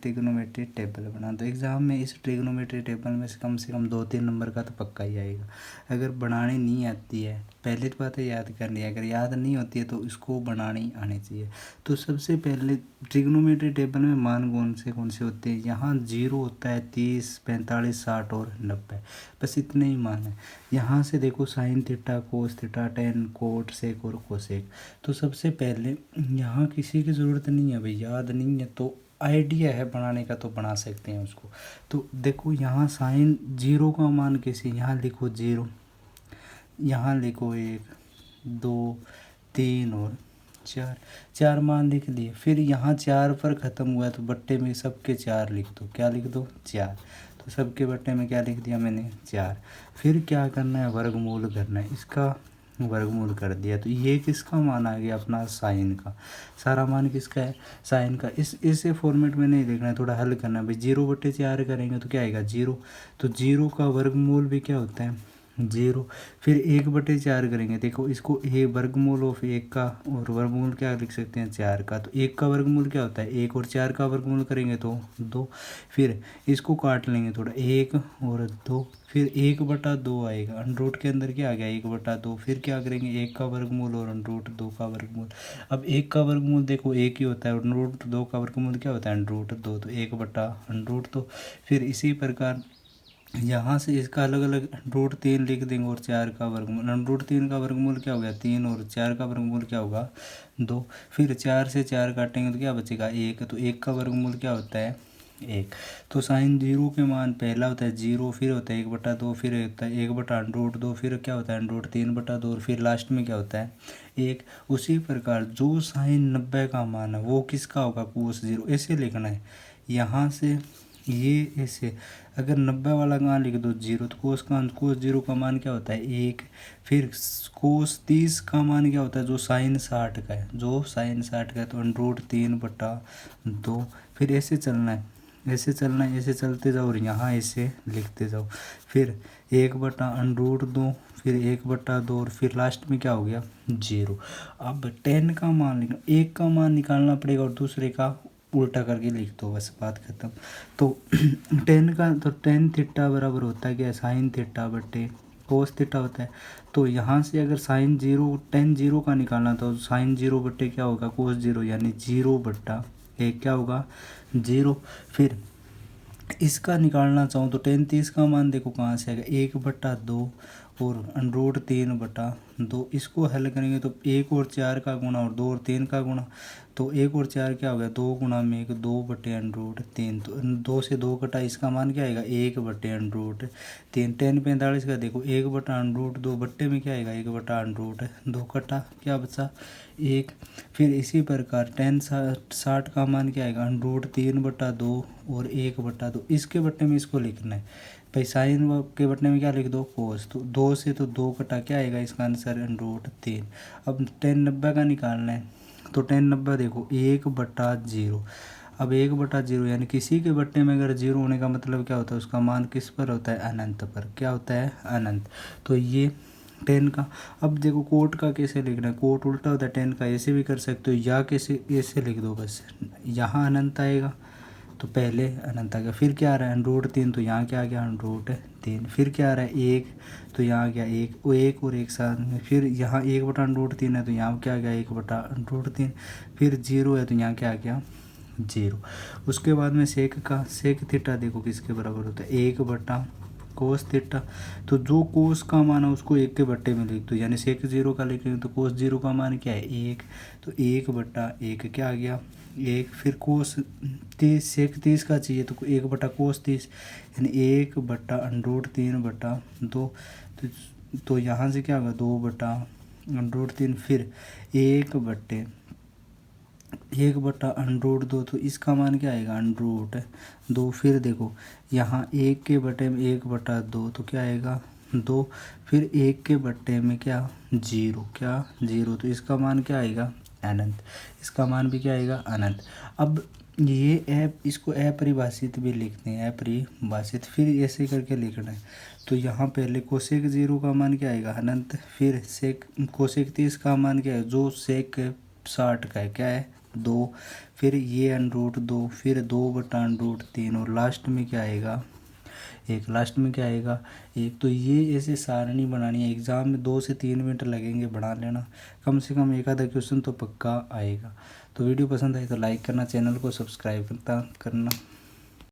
Trigonometry table बना। तो exam में इस ट्रिग्नोमेट्री टेबल में से कम 2-3 नंबर का तो पक्का ही आएगा। अगर बनानी नहीं आती है, पहले तो बात है याद करनी है, अगर याद नहीं होती है तो इसको बनानी आनी चाहिए। तो सबसे पहले ट्रिग्नोमेट्री टेबल में मान कौन से होते हैं, यहाँ 0 होता है, 30, 45, 60 और 90, बस इतने ही मान है। यहाँ से देखो sine theta, cos theta, tan, cot, sec और कोसेक। तो सबसे पहले यहाँ किसी की ज़रूरत नहीं है भाई, याद नहीं है तो आइडिया है बनाने का तो बना सकते हैं उसको। तो देखो यहाँ साइन 0 का मान कैसे, यहाँ लिखो 0, यहाँ लिखो 1, 2, 3 और 4, 4 मान लिख लिए। फिर यहाँ 4 पर ख़त्म हुआ है तो बट्टे में सबके 4 लिख दो, क्या लिख दो 4। तो सबके बट्टे में क्या लिख दिया मैंने 4। फिर क्या करना है, वर्गमूल करना है, इसका वर्गमूल कर दिया। तो ये किसका मान आ गया, अपना साइन का। सारा मान किसका है, साइन का। इसे फॉर्मेट में नहीं लिखना है, थोड़ा हल करना है भाई। 0/4 करेंगे तो क्या आएगा 0। तो 0 का वर्गमूल भी क्या होता है 0। फिर 1/4 करेंगे, देखो इसको ए वर्गमूल ऑफ 1 का, और वर्गमूल क्या लिख सकते हैं 4 का। तो 1 का वर्गमूल क्या होता है 1, और 4 का वर्गमूल करेंगे तो 2। फिर इसको काट लेंगे थोड़ा, 1 और 2, फिर 1/2 आएगा। अंडरूट के अंदर क्या आ गया 1/2। फिर क्या करेंगे 1 का वर्गमूल और अंडरूट 2 का वर्गमूल। अब 1 का वर्गमूल देखो 1 ही होता है, और अंडरूट 2 का वर्गमूल क्या होता है अंडरूट 2, तो 1/√2। फिर इसी प्रकार यहाँ से इसका अलग अलग √3 लिख देंगे, और 4 का वर्गमूल। √3 का वर्गमूल क्या हो गया 3, और 4 का वर्गमूल क्या होगा 2। फिर 4 से 4 काटेंगे तो क्या बचेगा 1। तो 1 का वर्गमूल क्या होता है 1। तो साइन 0 के मान पहला होता है 0, फिर होता है 1/2, फिर होता है 1/√2, फिर क्या होता है √3/2, और फिर लास्ट में क्या होता है 1। उसी प्रकार जो साइन 90 का मान है वो किसका होगा कोस 0। ऐसे लिखना है यहाँ से, ये ऐसे। अगर 90 वाला मान लिख दो 0, तो कोस 0 का मान क्या होता है 1। फिर कोस 30 का मान क्या होता है जो साइन 60 का है, जो साइन 60 का है, तो √3/2। फिर ऐसे चलना है, ऐसे चलना है, ऐसे चलते जाओ और यहाँ ऐसे लिखते जाओ। फिर 1/√2, फिर 1/2, और फिर लास्ट में क्या हो गया 0। अब 10 का मान लिखना, एक का मान निकालना पड़ेगा और दूसरे का उल्टा करके लिख दो, बस बात खत्म। तो 10 का, तो टेन थीटा बराबर होता है क्या साइन थीटा बटे कोस थीटा होता है। तो यहाँ से अगर साइन 0 टेन 0 का निकालना तो साइन 0 बटे क्या होगा कोस 0, यानी 0/1 क्या होगा 0। फिर इसका निकालना चाहूँ तो टेन 30 का मान देखो कहाँ से आएगा 1/2 और √3/2। इसको हल करेंगे तो 1 और 4 का गुणा और 2 और 3 का गुणा, तो 1 और 4 क्या हो गया 2 गुणा में 1, 2/√3। तो 2 से 2 कटा, इसका मान क्या आएगा 1/√3। टेन 45 का देखो 1/√2, बट्टे में क्या आएगा 1/√2 कटा, क्या बचा 1। फिर इसी प्रकार टेन 60 का मान क्या आएगा √3/2 और 1/2। इसके बट्टे में इसको लिखना है भाई, साइन के बटने में क्या लिख दो कोस। तो 2 से तो 2 कटा, क्या आएगा इसका आंसर √3। अब टेन 90 का निकालना है, तो टेन 90 देखो 1/0। अब 1/0 यानी किसी के बट्टे में अगर 0 होने का मतलब क्या होता है उसका मान किस पर होता है अनंत पर, क्या होता है अनंत। तो ये 10 का। अब देखो कोट का कैसे लिखना है, कोट उल्टा होता है 10 का, ऐसे भी कर सकते हो, या कैसे ऐसे लिख दो बस। यहाँ अनंत आएगा तो पहले अनंत आ गया, फिर क्या आ रहा है √3, तो यहाँ क्या आ गया √3। फिर क्या आ रहा है 1, तो यहाँ आ गया 1, वो 1 और 1 साथ में। फिर यहाँ 1/√3 है तो यहाँ क्या आ गया 1/√3। फिर 0 है तो यहाँ क्या आ गया 0। उसके बाद में सेक थीटा देखो किसके बराबर होता है 1/कोस थीटा। तो जो कोस का मान है उसको 1 के बट्टे में लिख दो, यानी सेक 0 का लिखेंगे तो कोस 0 का मान क्या है 1, तो 1/1 क्या आ गया 1। फिर कोस 30 सेक 30 का चाहिए तो 1/कोस 30, यानी 1/√3/2। तो यहाँ से क्या होगा 2/√3। फिर 1/√2, तो इसका मान क्या आएगा √2। फिर देखो यहाँ 1 के बटे में 1/2, तो क्या आएगा 2। फिर 1 के बट्टे में क्या 0, क्या 0, तो इसका मान क्या आएगा अनंत। इसका मान भी क्या आएगा अनंत। अब ये इसको अपरिभाषित भी लिखते हैं, अपरिभाषित। फिर ऐसे करके लिखना है, तो यहाँ पहले कोसेक 0 का मान क्या आएगा अनंत। फिर कोसेक 30 का मान क्या है जो सेक 60 का है, क्या है 2, फिर ये √2, फिर 2/√3 और लास्ट में क्या आएगा 1। लास्ट में क्या आएगा 1। तो ये ऐसे सारणी बनानी है। एग्ज़ाम में 2 से 3 मिनट लगेंगे, बना लेना। कम से कम एक आधा क्वेश्चन तो पक्का आएगा। तो वीडियो पसंद आई तो लाइक करना, चैनल को सब्सक्राइब करना।